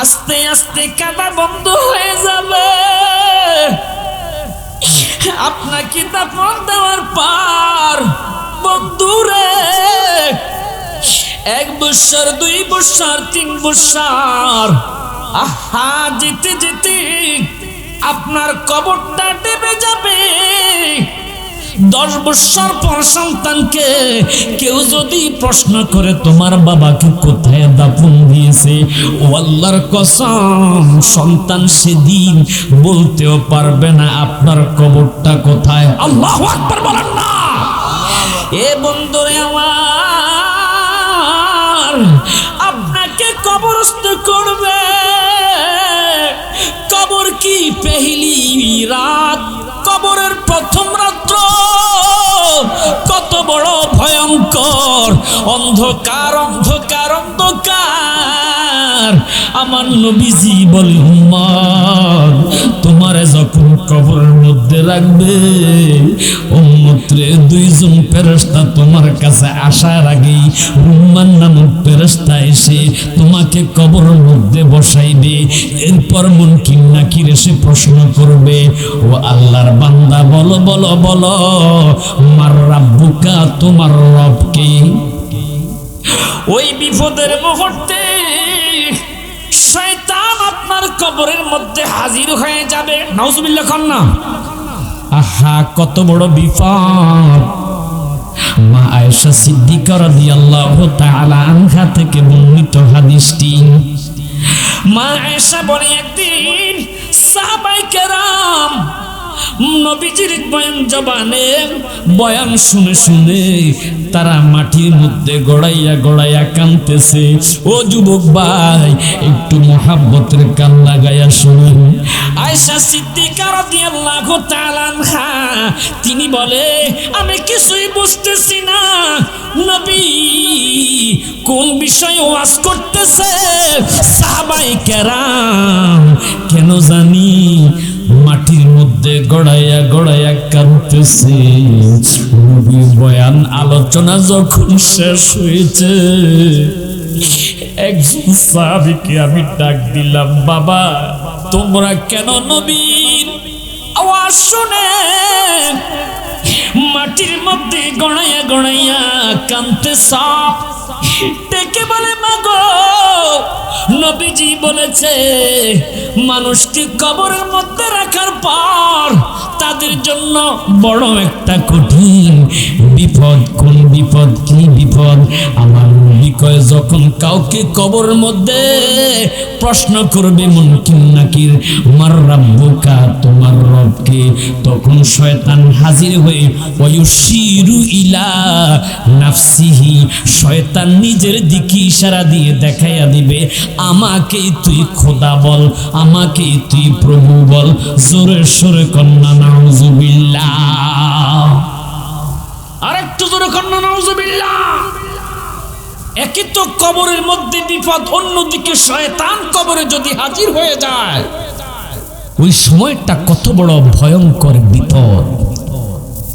আস্তে আস্তে কাঁদা বন্ধ হয়ে যাবে। আপনাকে দাফন দেওয়ার পর বন্ধুরে 1 বছর 2 বছর 3 বছর আহা যেতে যেতে আপনার কবরটা ডুবে যাবে। 10 বছর পর সন্তানকে কেউ যদি প্রশ্ন করে তোমার বাবাকে কোথায় দাফন দিয়েছে, ও আল্লাহর কসম সন্তান সেদিন বলতেও পারবে না আপনার কবরটা কোথায়। আল্লাহু আকবার বলেন না। এ বন্ধুরে আমার, আপনাকে কবরস্থ করবে। কবর কি পেহলি রাত, কবরের প্রথম রাত্র কত বড় ভয়ঙ্কর, অন্ধকার অন্ধকার অন্ধকার। আমার নবীজি বলেন উম্মত, তোমারে যখন কবরের মধ্যে রাখবে, উম্মতরে 2 জন ফেরেশতা তোমার কাছে আসার আগেই রুম্মান নামক ফেরেশতা এসে তোমাকে কবরের মধ্যে বসাইবে। এরপর মুনকির নাকির এসে প্রশ্ন করবে, ও আল্লাহর বান্দা বলো বলো বলো, মার রাব্বুকা, তোমার রব কে? ওই বিপদের মুহূর্তে শয়তান আপনার কবরের মধ্যে হাজির হয়ে যাবে। নাউজুবিল্লাহ খান না। আহা কত বড় বিপদ। মা আয়েশা সিদ্দিকা রাদিয়াল্লাহু তাআলা আনহা থেকে বর্ণিত হাদিসটি। মা আয়েশা বলে, একদিন সাহাবায়ে কেরাম নবীজির বয়ান জবানে বয়ান শুনে শুনে তারা মাটির মধ্যে গড়াইয়া গড়াইয়া কাঁদতেছে। ও যুবক ভাই, একটু মহাব্বতের কান লাগাইয়া শুনুন। আয়েশা সিদ্দিকা রাদিয়াল্লাহু তাআলা আনহা তিনি বলে, আমি কিছুই বুঝতেছি না নবী কোন বিষয়ে ওয়াজ করতেছে। সাহাবায়ে কেরাম কেন জানি মাটির মধ্যে গড়াইয়া গড়াইয়া কাঁদতেছে। নবীর বয়ান আলোচনা যখন শেষ হয়েছে, একজন সাহাবীকে আমি ডাক দিলাম, বাবা তোমরা কেন নবীর আওয়াজ শুনে মাটির মধ্যে গড়াইয়া গড়াইয়া কাঁদতেছ? ডেকে বলে, মাগো নবীজি বলেছে মানুষকে কবরের মধ্যে রাখার পর তাদের জন্য বড় একটা কঠিন বিপদ। কোন বিপদ? কি বিপদ? আমার নবী কয়, যখন কাউকে কবরের মধ্যে প্রশ্ন করবে মুনকির নাকির, মার রাব্বুকা, তোমার রবকে, তখন শয়তান হাজির হয়ে ওয়ুশিরু ইলা নাফসিহি, শয়তান নিজের দিকে ইশারা দিয়ে দেখাইয়া দিবে, আমাকেই তুই খোদা বল, আমাকেই তুই প্রভু বল। জোরে সোরে কন্যা নাউজুবিল্লাহ। আরেকটু জোরে কন্যা নাউজুবিল্লাহ। একই তো কবরের মধ্যে বিপদ, অন্যদিকে শয়তান কবরে যদি হাজির হয়ে যায়, ওই সময়টা কত বড় ভয়ঙ্কর বিপদ।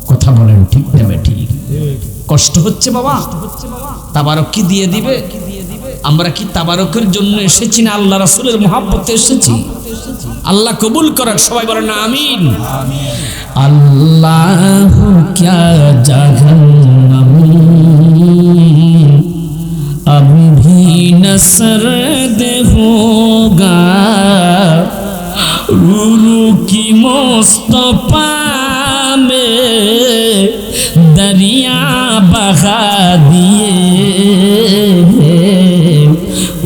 কথা বলেন ঠিক না ঠিক? কষ্ট হচ্ছে বাবা? তাবারক কি দিয়ে দিবে? আমরা কি তাবারকের জন্য এসেছি না আল্লাহ রাসূলের মহব্বতে এসেছি? আল্লাহ কবুল করেন, সবাই বলেন আমিন। আল্লাহু ক্যা জাহান্নাম अभी भी न सर्द होगा, रूरू की मुस्तफा में दरिया बहा दिए,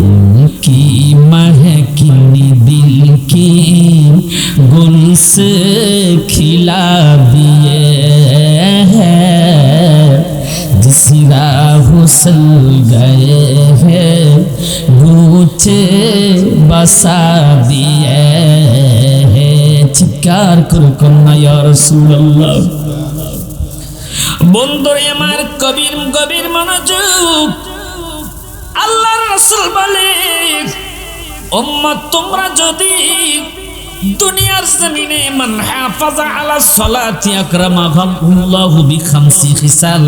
उनकी महकीनी दिल की गुल से खिला दिए हैं, जिस राह चल गए हैं ऊंचे बसा दिए हैं। চিৎকার করে কন্যা ইয়া রাসূলুল্লাহ। বন্ধুরে আমার, কবির গভীর মনোযোগ। আল্লাহর রাসূল বলে, উম্মত তোমরা যদি দুনিয়ার জমিনে মান হাফাজা আলা সালাতি আকরামাহুল্লাহু বিখামসি খিসাল,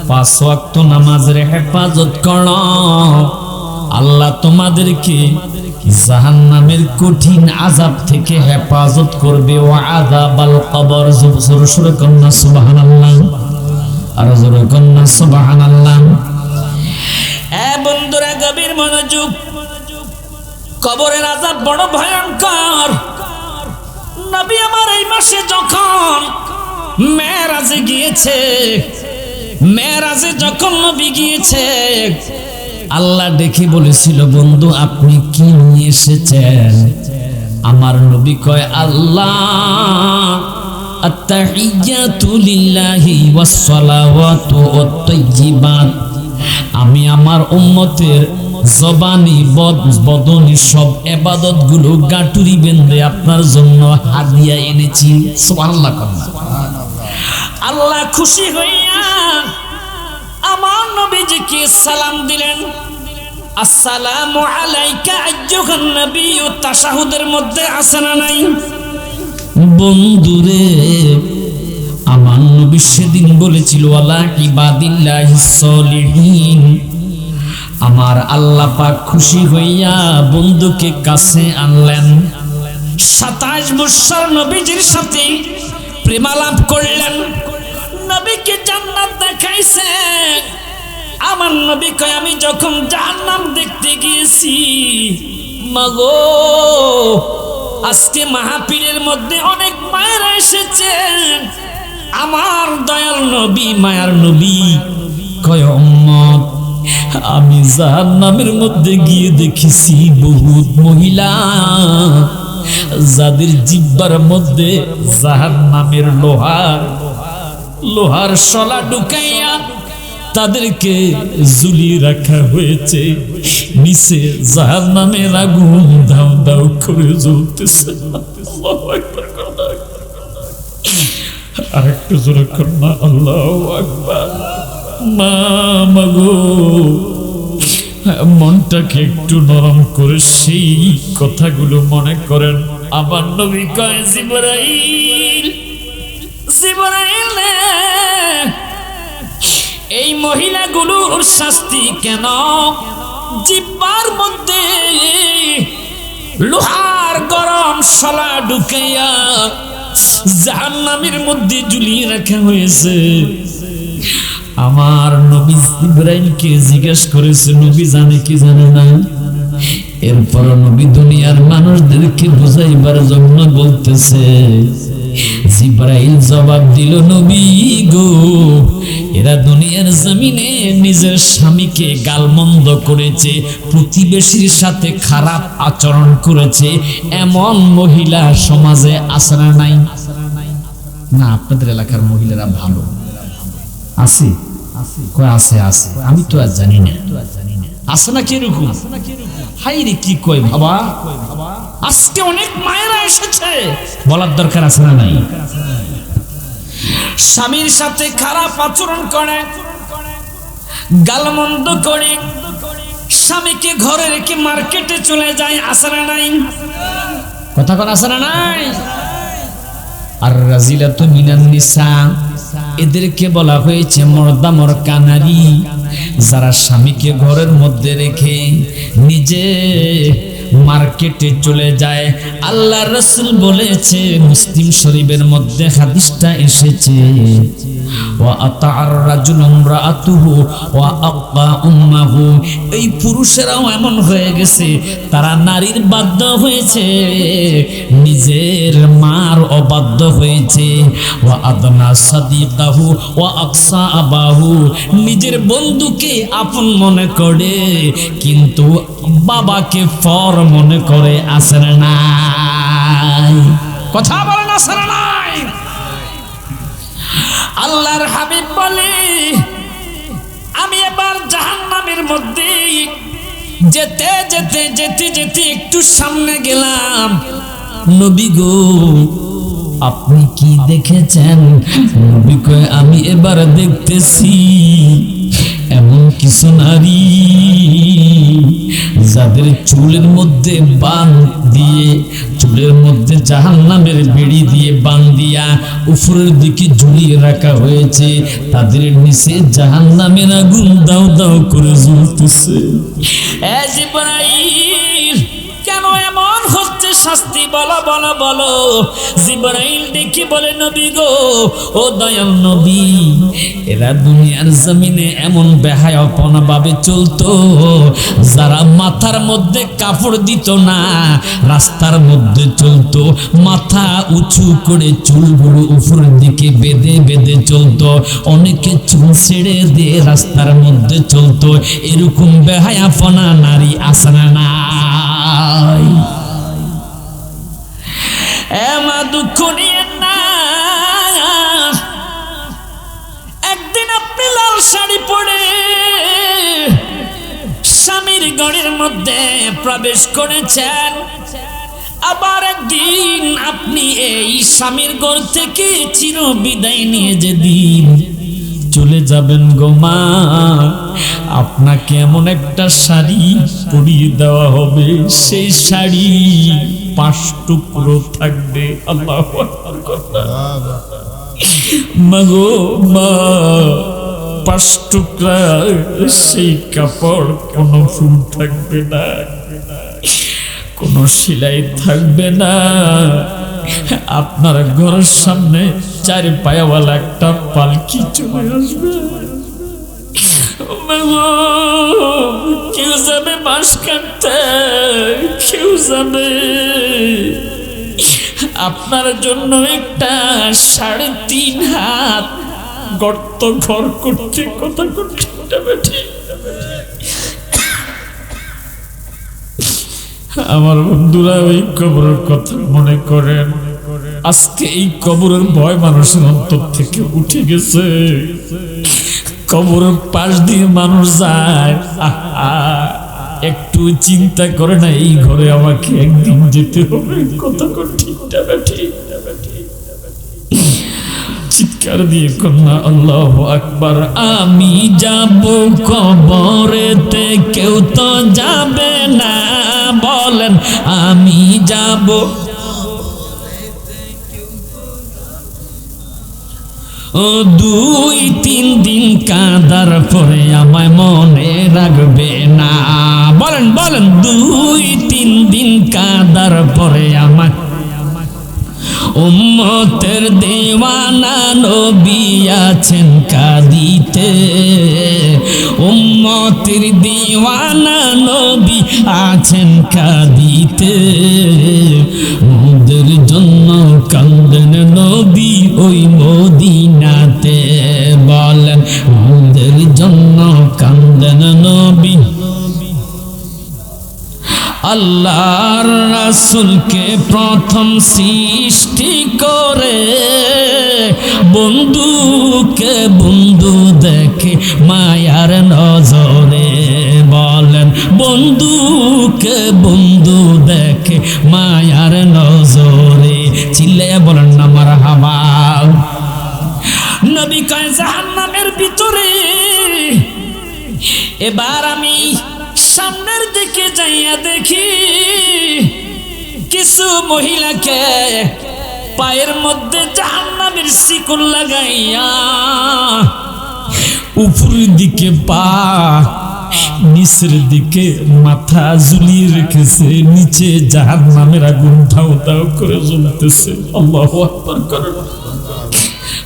5 ওয়াক্ত নামাজের হেফাজত করো, আল্লাহ তোমাদেরকে জাহান্নামের কঠিন আযাব থেকে হেফাজত করবে, ওয়া আযাবাল কবর। জোরে জোরে কন্না সুবহানাল্লাহ, আর জোরে কন্না সুবহানাল্লাহ। বন্ধুরা গভীর মনোযোগ, কবরের আযাব বড় ভয়ঙ্কর। নবী আমার এই মাসে যখন মেরাজে গিয়েছে, মেরাজে যখন নবী গিয়েছে, আল্লাহ ডেকে বলেছিল, বন্ধু আপনি কি নিয়ে এসেছেন? আমার নবী কয়, আল্লাহ আত-তাহিয়াতু লিল্লাহি ওয়াস-সালাওয়াতু ওয়াত-তাইয়্যিবাত। আমি আমার উম্মতের জবানি বদনি সব ইবাদত গুলো গাটুরি বেঁধে আপনার জন্য হাদিয়া এনেছি। সুবহানাল্লাহ। আল্লাহ খুশি হইয়া আমার নবীজিকে সালাম দিলেন, আসসালামু আলাইকা আইয়ুহান নবী। তাশাহুদের মধ্যে আছে না নাই? বন্ধুরে আমার নবী সেদিন বলেছিল, ওয়ালা ইবাদিল্লাহিস সলিহিন। আমার আল্লাহ পাক খুশি হইয়া বন্ধুকে কাছে আনলেন। 27 বছর নবীজির সাথে প্রেমালাপ করলেন, নবীকে জান্নাত দেখাইছে। আমার নবী কয়, আমি যখন জাহান্নাম দেখতে গিয়েছি, মাগো আজকে মাহফিলের মধ্যে অনেক মায়েরা এসেছেন। আমার দয়াল নবী, মায়ার নবী কয়, উম্মত আমি জাহান্নামের মধ্যে গিয়ে দেখেছি বহুত মহিলা, যাদের জিহ্বার মধ্যে জাহান্নামের লোহার শলা ঢুকাইয়া তাদেরকে ঝুলিয়ে রাখা হয়েছে। নিচে জাহান্নামের আগুন দাউ দাউ করে জ্বলতেছে। আল্লাহু আকবার। আরেকটু জোরে করনা, আল্লাহু আকবার। মা মাগো, মনটাকে একটু নরম করে সেই কথাগুলো মনে করেন। আমার নবী কয়, জিবরাইল, জিবরাইল, এই মহিলাগুলোর শাস্তি কেন? জিহ্বার মধ্যে লোহার গরম শলা ঢুকাইয়া জাহান্নামের মধ্যে ঝুলিয়ে রাখা হয়েছে। আমার নবী ইব্রাহিমকে জিজ্ঞেস করেছে, নবী জানে কি জানে না? এরপর নবী দুনিয়ার মানুষদেরকে বুঝাইবার জন্য বলতেছে। জিবরাইল জবাব দিল, নবী গো, এরা দুনিয়ার জমিনে নিজের স্বামীকে গালমন্দ করেছে, প্রতিবেশীর সাথে খারাপ আচরণ করেছে, এমন মহিলা সমাজে আছে না নাই? না, আপনাদের এলাকার মহিলারা ভালো আছে? কয় আছে, আছে। আমি তো আর জানি না আছে না কিরকম। হাই রে, কি কয় বাবা, আজকে অনেক মায়েরা এসেছে, বলার দরকার আছে না নাই? স্বামীর সাথে খারাপ আচরণ করে, গালমন্দ করে, স্বামীকে ঘরে রেখে মার্কেটে চলে যায়, আছে না নাই? কথা কোন আছে না নাই? আর রাজিলাতু মিনান নিসা, এদেরকে বলা হয়েছে মর্দামর কানারি, যারা স্বামীকে ঘরের মধ্যে রেখে নিজে মার্কেটে চলে যায়। আল্লাহ রাসূল বলেছে, মুসলিম শরীফের মধ্যে হাদিসটা এসেছে, ওয়া আতা'আর রাজুলু ইমরাআতুহু ওয়া আক্কা উম্মাহু। এই পুরুষেরাও এমন হয়ে গেছে, তারা নারীর বাধ্য হয়েছে, নিজের মার অবাধ্য হয়েছে। ওয়া আদনা সাদিকাহু ওয়া আকসা আবাহু, নিজের বন্ধুকে আপন মনে করে কিন্তু বাবাকে পর মনে করে। আছে না নাই? কথা বলেন, আছে না নাই? আল্লাহর হাবিব বলে, আমি এবার জাহান্নামের মধ্যে যেতে যেতে যেতে যেতে একটু সামনে গেলাম। নবী গো, আপনি কি দেখেছেন? নবী কয়, আমি এবার দেখতেছি এমন কিছু নারী যাদের চুলের মধ্যে বান দিয়ে, চুলের মধ্যে জাহান্নামের বেড়ি দিয়ে বান দিয়া উপরের দিকে ঝুলিয়ে রাখা হয়েছে, তাদের নিচে জাহান্নামের আগুন দাউ দাউ করে জ্বলতেছে। জিবরাইল, কেন শাস্তি বলো বলো বলো। জিবরাইল ডেকে বলে নবী গো, ও দয়াল নবী, এরা দুনিয়ার জমিনে এমন বেহায়াপনা ভাবে চলতো, যারা মাথার মধ্যে কাপড় দিত না, রাস্তার মধ্যে চলতো, মাথা উঁচু করে চুলগুলো উপরের দিকে বেঁধে বেঁধে চলতো, অনেকে চুল ছেড়ে দিয়ে রাস্তার মধ্যে চলতো। এরকম বেহায়াপনা নারী আছে না নাই? মা দুঃখ নিয়ে না, একদিন আপনি লাল শাড়ি পরে স্বামীর ঘরের মধ্যে প্রবেশ করেছেন, আবার একদিন আপনি এই স্বামীর ঘর থেকে চির বিদায় নিয়ে যেদিন চলে যাবেন গো মা, আপনাকে এমন একটা শাড়ি পরিয়ে দেওয়া হবে, সেই শাড়ি 5 টুকরো থাকবে। আল্লাহু আকবার। মা গো মা, 5 টুকরা সেই কাপড়, কোনো ফুল থাকবে না, কোনো সেলাই থাকবে না, আপনার ঘরের সামনে 4 পায়াওয়ালা একটা পালকি চলে আসবে। কেউ যাবে বাঁশ কাটতে, কেউ যাবে আপনার জন্য একটা 3.5 হাত গর্ত ঘর করতে, কথা করতে ঠিক। আমার বন্ধুরা ওই কবরের কথা মনে করেন, আজকে এই কবরের ভয় মানুষের অন্তর থেকে উঠে গেছে। কবরের পাশ দিয়ে মানুষ যায়, একটু চিন্তা করে না এই ঘরে আমাকে একদিন যেতে হবে, কথা ঠিক। চিৎকার দিয়ে কন্যা আল্লাহু আকবার। আমি যাব কবরেতে, কেউ তো যাবে না, বলেন আমি যাব। 2-3 দিন কাঁদার পরে আমায় মনে রাখবে না, বলেন বলেন 2-3 দিন কাঁদার পরে আমায়। উম্মতের দেওয়ানা নবী আছেন কাঁদিতে, উম্মতের দেওয়ানা নবী আছেন কাঁদিতে, ওদের জন্য কান্দেন নবী ওই মদিনাতে, বলেন ওদের জন্য কান্দেন নবী। আল্লাহর রাসূলকে প্রথম সৃষ্টি করে বন্ধুকে বন্ধু দেখে মায়ার নজরে, বলেন বন্ধুকে বন্ধু দেখে মায়ার নজরে। চিল্লাইয়া বলেন না মারহাবা। নবী কয় জাহান্নামের ভিতরে এবার আমি সামনের দিকে যাইয়া দেখি কিছু মহিলাকে পায়ের মধ্যে জাহান্নামের শিকল লাগাইয়া উপরের দিকে পা, নিচের দিকে মাথা ঝুলিয়ে রেখেছে, নিচে জাহান্নামের আগুন ধাও ধাও করে জ্বলতেছে। আল্লাহু আকবার করেন,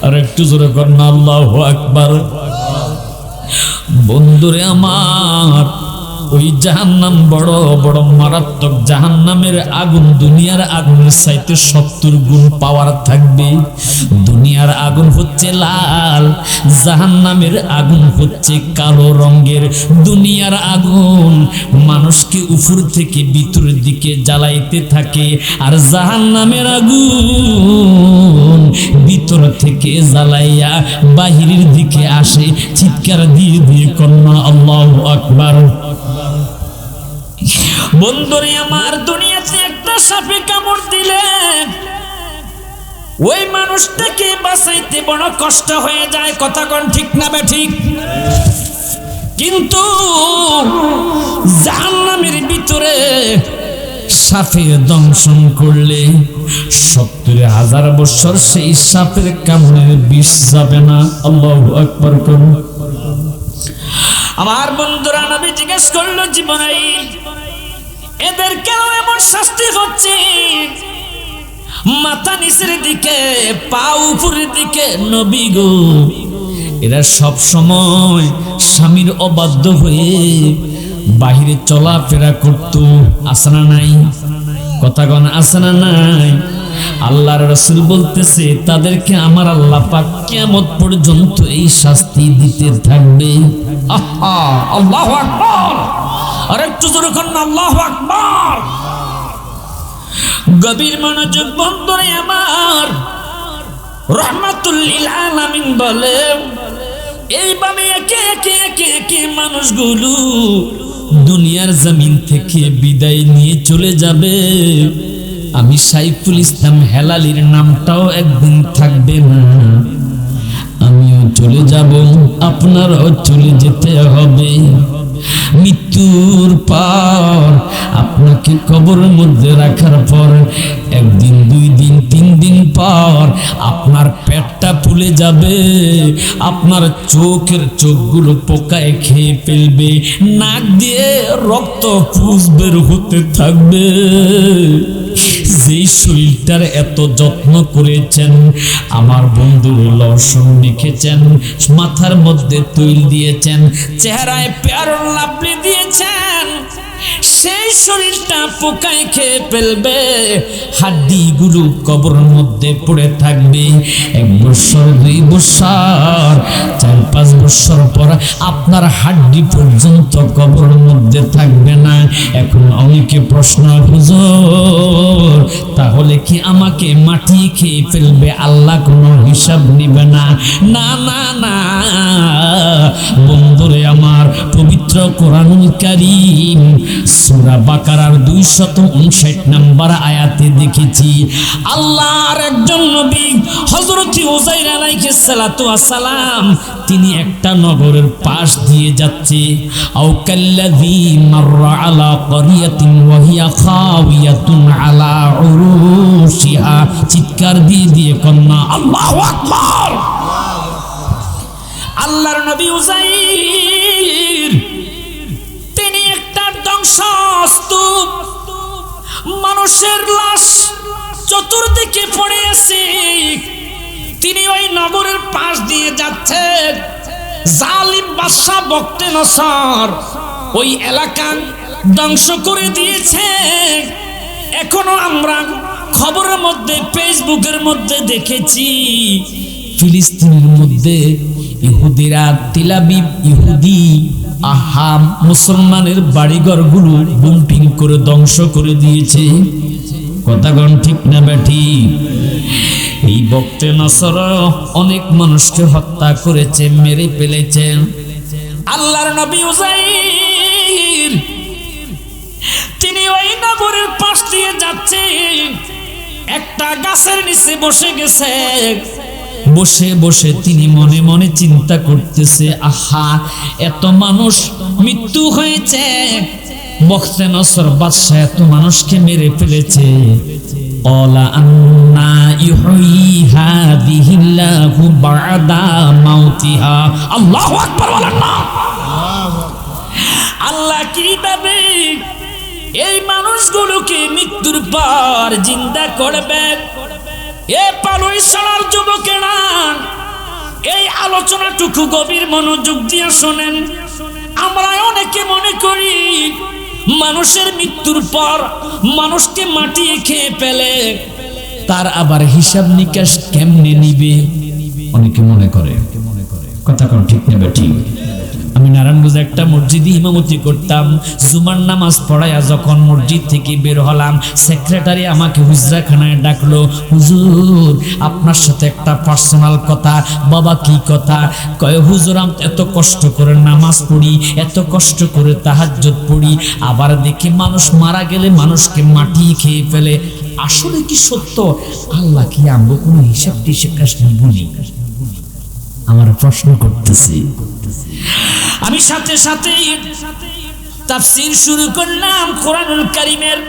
আর একটু জোরে করেন আল্লাহু আকবার। বন্ধুরে আমার, ওই জাহান্নাম বড় বড় মারাত্মক। জাহান্নামের আগুন দুনিয়ার আগুনের চাইতে 70 গুণ পাওয়ার থাকবে। দুনিয়ার আগুন হচ্ছে লাল, জাহান্নামের আগুন হচ্ছে কালো রঙের। দুনিয়ার আগুন মানুষকে উপর থেকে ভিতরের দিকে জ্বালাইতে থাকে, আর জাহান্নামের আগুন ভিতর থেকে জ্বালাইয়া বাহিরের দিকে আসে। চিৎকার দিয়ে দিয়ে কন্যা আল্লাহু আকবার। বন্ধুরে আমার, দুনিয়াতে একটা সাপে কামড় দিলে ওই মানুষটাকে বাঁচাইতে বড় কষ্ট হয়ে যায়, কথা কোন ঠিক না বে ঠিক? কিন্তু জাহান্নামের ভিতরে সাপে দংশন করলে 70,000 বছর সেই সাপের কামড়ের বিষ যাবে না। আল্লাহু আকবার করুন। আমার বন্ধুরা, নবী জিজ্ঞেস করলো, জীবনাই এদের কেন এমন শাস্তি হচ্ছে? মাথা নিচের দিকে, পা উপরের দিকে। নবী গো, এরা সব সময় স্বামীর অবাধ্য হয়ে বাহিরে চলাফেরা করত, আছে না নাই? কথাগণ আছে না নাই? আল্লাহর রাসূল বলতেছে তাদেরকে আমার আল্লাহ পাক কিয়ামত পর্যন্ত এই শাস্তি দিতে থাকবে। আহা, আল্লাহু আকবার! আর একটু জোরে করুন, আল্লাহু আকবার! গভীর মনোযোগ বন্ধুরে আমার, রাহমাতুল লিল আলামিন বলে এইভাবে একে একে একে একে মানুষগুলো দুনিয়ার জমিন থেকে বিদায় নিয়ে চলে যাবে। আমি সাইফুল ইসলাম হেলালির নামটাও একদিন থাকবে না। আমিও চলে যাব, আপনারাও চলে যেতে হবে। মৃত্যুর পর আপনাকে কবরের মধ্যে রাখার পর একদিন, 2 দিন, 3 দিন পর আপনার পেটটা ফুলে যাবে, আপনার চোখগুলো পোকায় খেয়ে ফেলবে, নাক দিয়ে রক্ত পুষ বের হতে থাকবে। যেই শরীরটার এত যত্ন করেছেন, আমার বন্ধু লবণ মেখেছেন, মাথার মধ্যে তৈল দিয়েছেন, চেহারায় পেয়ারন লাভলি দিয়েছেন, সেই শরীরটা পোকায় খেয়ে ফেলবে, হাড্ডিগুলো কবরের মধ্যে পড়ে থাকবে। 1 বছর, 2 বছর, 4-5 বছর পর আপনার হাড্ডি পর্যন্ত কবরের মধ্যে থাকবে না। এখন অনেকে প্রশ্ন, হুজুর তাহলে কি আমাকে মাটি খেয়ে ফেলবে, আল্লাহ কোনো হিসাব নিবে না? না না না বন্ধুরে আমার, পবিত্র কোরআনুল কারীম সূরা বাকারার 259 নম্বর আয়াতে দেখেছি আল্লাহর একজন নবী হযরত উযাইর আলাইহিস সালাতু ওয়াস সালাম তিনি একটা নগরের পাশ দিয়ে যাচ্ছে। আও কাল্লাযী মাররা আলা ক্বরিয়াতিন ওয়া হিয়া খাওয়িয়াতুন আলা উরুশিহা, চিৎকার দিয়ে দিয়ে কন্যা আল্লাহু আকবার। আল্লাহর নবী উযাইর তিনি একটা ধ্বংসস্তূপ, মানুষের লাশ চতুর্দিকে পড়ে আছে, তিনি ওই নগরের পাশ দিয়ে যাচ্ছেন। জালিম বাদশা বখতে নসর ওই এলাকা ধ্বংস করে দিয়েছে। এখনো আমরা খবরের মধ্যে, ফেসবুকের মধ্যে দেখেছি ফিলিস্তিনের মধ্যে ইহুদিরা, তেলাবিব ইহুদি আহাম মুসলমানের বাড়িঘরগুলো বুম্পিং করে ধ্বংস করে দিয়েছে। কথাগণ ঠিক না ব্যাঠি? এই বখতে নসর অনেক মানুষকে হত্যা করেছে, মেরে ফেলেছে। আল্লাহর নবী উযাইর তিনি ওই নগরের পাশ দিয়ে যাচ্ছে, একটা গাছের নিচে বসে গেছে। বসে বসে তিনি মনে মনে চিন্তা করতেছে, আহা এত মানুষ মৃত্যু হয়েছে, বখতে নসর বাদশা এত মানুষকে মেরে ফেলেছে। ক্বালা আন্না ইউহয়ী হাযিহিল্লাহু বা'দা মাউতিহা। আল্লাহু আকবার বলেন না? আল্লাহ কিভাবে এই মানুষগুলোকে মৃত্যুর পর জিন্দা করবেন? এ পালুইছড়ার যুবকেরা, এই আলোচনাটুকু গভীর মনোযোগ দিয়ে শোনেন। আমরা অনেকে মনে করি মানুষের মৃত্যুর পর মানুষকে মাটিয়ে খেয়ে ফেলে, তার আবার হিসাব নিকাশ কেমনে নিবে অনেকে মনে করে। কথা কোন ঠিক নেবে? ঠিক। আমি নারায়ণগঞ্জে একটা মসজিদে ইমামতি করতাম। জুমার নামাজ পড়াইয়া যখন মসজিদ থেকে বের হলাম, সেক্রেটারি আমাকে হুজরাখানায় ডাকলো, হুজুর আপনার সাথে একটা পার্সোনাল কথা। বাবা কি কথা? কয় হুজুর আমি এত কষ্ট করে নামাজ পড়ি, এত কষ্ট করে তাহাজ্জুদ পড়ি, আবার দেখি মানুষ মারা গেলে মানুষকে মাটি খেয়ে ফেলে। আসলে কি সত্য? আল্লাহ কি আমগো কোনো হিসাব টিসাব নিবনি? আমার প্রশ্ন করতেছি। আমি সাথে সাথে তাফসীর শুরু করলাম কোরআনুল কারীমের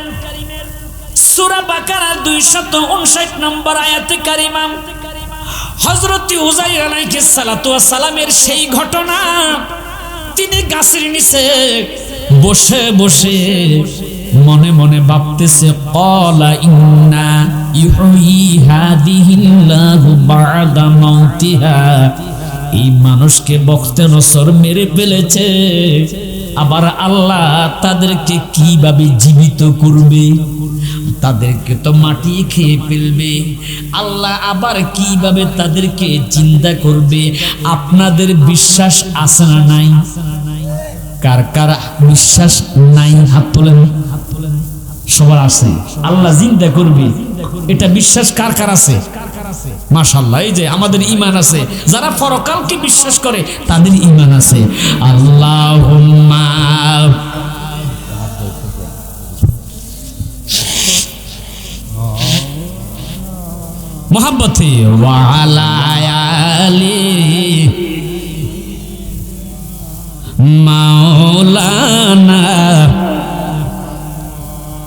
সূরা বাকারার 259 নম্বর আয়াতে কারিমা। হযরত উযাইর আলাইহিস সালাতু ওয়াস সালামের সেই ঘটনা, তিনি গাছের নিচে বসে বসে মনে মনে ভাবতেছে ক্বালা ইন্না ইউহয়ি হাদিহিল্লাহু বা'দা মাউতিহা, এই মানুষকে বখতে নসর মেরে ফেলেছে, আবার আল্লাহ তাদেরকে কিভাবে জীবিত করবে, তাদেরকে তো মাটি খেয়ে ফেলবে, আল্লাহ আবার কিভাবে তাদেরকে চিন্তা করবে। আপনাদের বিশ্বাস আছে না নাই? কার কার বিশ্বাস নাই হাত তোলেন। সবার আছে আল্লাহ চিন্তা করবে, এটা বিশ্বাস কার কার আছে? মাশাআল্লাহ, এই যে আমাদের ঈমান আছে, যারা পরকালকে বিশ্বাস করে তাদের ঈমান আছে। আল্লাহুম্মা মুহাব্বতে ওয়া আলা আলি মাওলানা।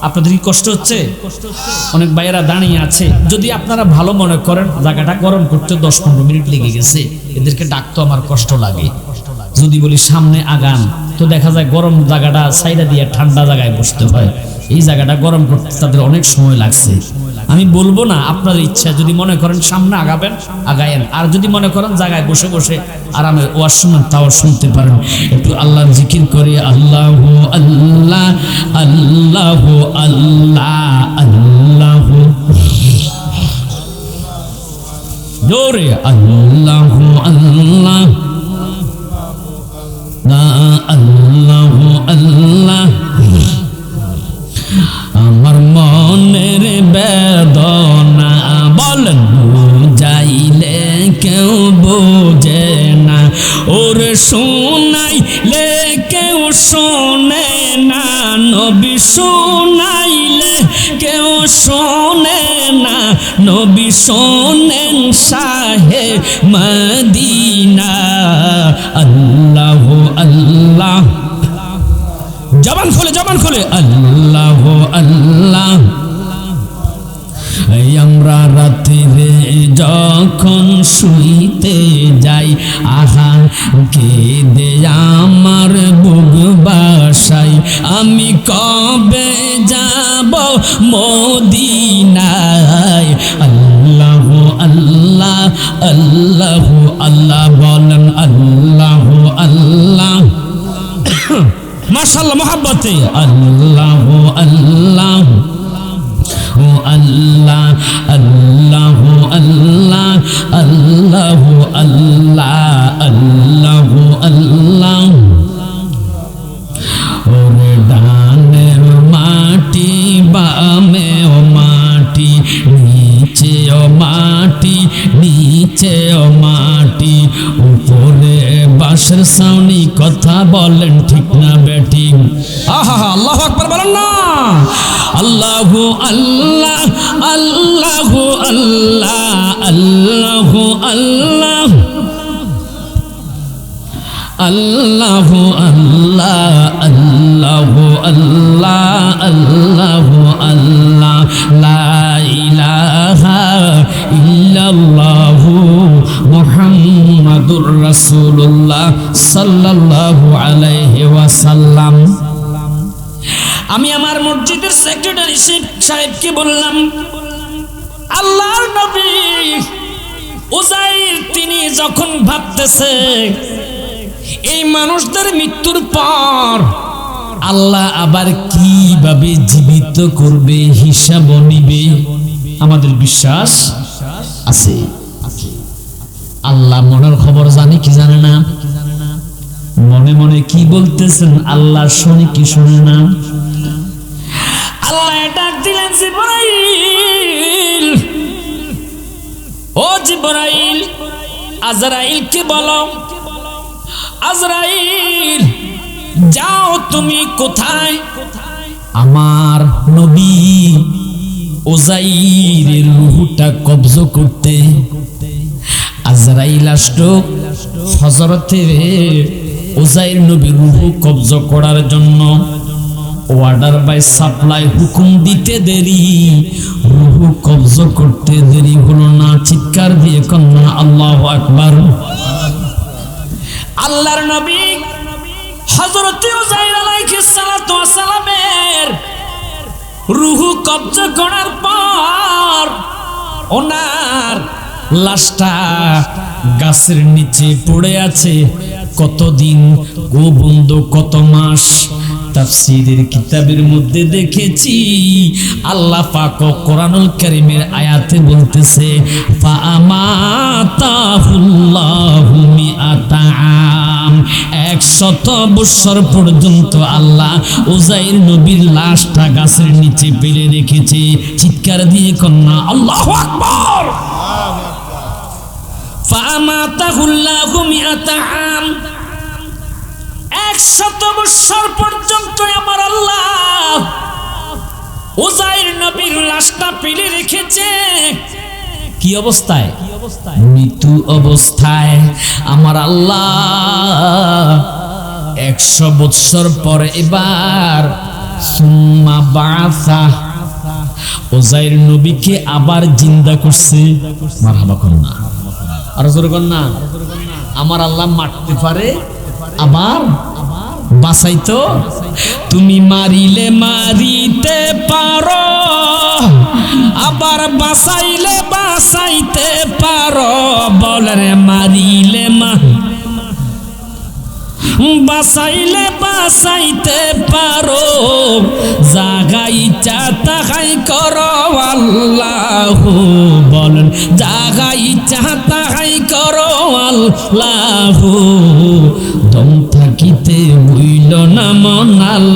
আপনাদের কি কষ্ট হচ্ছে? অনেক ভাইয়েরা দাঁড়িয়ে আছে, যদি আপনারা ভালো মনে করেন জায়গাটা গরম করতে 10-15 মিনিট লেগে গেছে, এদেরকে ডাকতো আমার কষ্ট লাগে। যদি বলি সামনে আগান, তো দেখা যায় গরম জায়গাটা সাইডা দিয়ে ঠান্ডা জায়গায় বসতে হয়, এই জায়গাটা গরম করতে তাদের অনেক সময় লাগছে। আমি বলবো না, আপনার ইচ্ছা, যদি মনে করেন সামনে আগাবেন আগায়েন, আর যদি মনে করেন জায়গায় বসে বসে আরামে ওয়াজ শুনেন তাও শুনতে পারেন। একটু আল্লাহর জিকির করে আল্লাহু আল্লাহ আল্লাহু আল্লাহ আল্লাহু জোরে আল্লাহু আল্লাহ আল্লাহু আল্লাহ। আমার মনের বেদনা বলেন বুঝাইলে কেউ বোঝে না, ওর শোনাইলে কেউ শোনে না, নবী শোনাইলে কেউ শোনে না, নবী শোনেন শাহে মদিনা। আল্লাহু আল্লাহ, জবান খুলে আল্লাহ আল্লাহ। আমরা রাত্রে যখন শুইতে যাই, আহা কেঁদে আমার বুক বাসাই, আমি কবে যাব মদিনায়। আল্লাহ আল্লাহ আল্লাহ আল্লাহ বলেন আল্লাহ আল্লাহ। মাশাআল্লাহ, মুহাব্বতে আল্লাহ আল্লাহ ও আল্লাহ আল্লাহ আল্লাহ আল্লাহ আল্লাহ আল্লাহ আল্লাহ। ওরে ডানের মাটি বামে ও মাটি, নিচে ও মাটি নিচে ও মাটি, উপরে বাঁশের ছাউনি, কথা বলেন ঠিক না বেটি? আহা আল্লাহু আকবার বলেন না। আল্লাহু আল্লাহ আল্লাহু আল্লাহ আল্লাহু আল্লাহ আল্লাহু আল্লাহ আল্লাহু আল্লাহ আল্লাহু আল্লাহ। লা ইলাহা ইল্লাল্লাহু মুহাম্মাদুর রাসূলুল্লাহ সাল্লাল্লাহু আলাইহি ওয়াসাল্লাম। আমি আমার মসজিদের সেক্রেটারি সাহেবকে বললাম, আল্লাহর নবী উযাইর তিনি যখন ভাবতেছে এই মানুষদের মৃত্যুর পর আল্লাহ আবার কিভাবে জীবিত করবে, হিসাব নিবে, আমাদের বিশ্বাস আছে। আল্লাহ মনের খবর জানে কি জানে না? মনে মনে কি বলতেছেন আল্লাহ শুনে কি শুনে না? আল্লাহ ডাক দিলেন, জিবরাইল, ও জিবরাইল, আজরাইলকে বলো, আজরাইল যাও তুমি কোথায়? আমার নবী উযাইরের রূহটা কবজ করতে। আজরাইল আসলো হযরতে উযাইর নবীর রূহ কবজ করার জন্য। অর্ডার বাই সাপ্লাই, হুকুম দিতে দেরি, রূহ কবজ করতে দেরি হলো না। চিৎকার দিয়ে কন্যা আল্লাহু আকবার। আল্লাহর নবী হযরত উযাইর আলাইহিস সালাতু ওয়াস সালামের রুহু কবজা করার পর ওনার লাশটা গাছের নিচে পড়ে আছে কতদিন ও বন্ধু, কত মাস। তাফসীরের কিতাবের মধ্যে দেখেছি আল্লাহ পাক কোরআনুল কারীমের আয়াতে বলতেছে ফাআমাতাহুল্লাহু মিআতা আম, 100 বছর পর্যন্ত আল্লাহ উজাইর নবীর লাশটা গাছের নিচে পেলে রেখেছে। চিৎকার দিয়ে কন্যা আল্লাহু আকবার। ফাআমাতাহুল্লাহু মিআতা আম, 100 বছর পর্যন্ত আমার আল্লাহ উজাইর নবীর লাশটা পেলে রেখেছে। কি অবস্থায়? মৃত্যু অবস্থায়। আমার আল্লাহ 100 বছর পরে এবার সুম্মা বাসা উজাইর নবীকে আবার জিন্দা করছে। মারহাবা কন্যা, আর জোরে কন্যা। আমার আল্লাহ মারতে পারে আবার বাঁচাইতো। তুমি মারিলে মারিতে পারো, আবার বাঁচাইলে বাঁচাইতে পারো। বলে মারিলে বাঁচাইলে বাঁচাইতে পারো, জাগাই চা তাহাই করো আল্লাহ। বলেন জাগাই চা তাহাই করো আল্লাহ। দম থাকিতে হইল না মন আল্লাহ।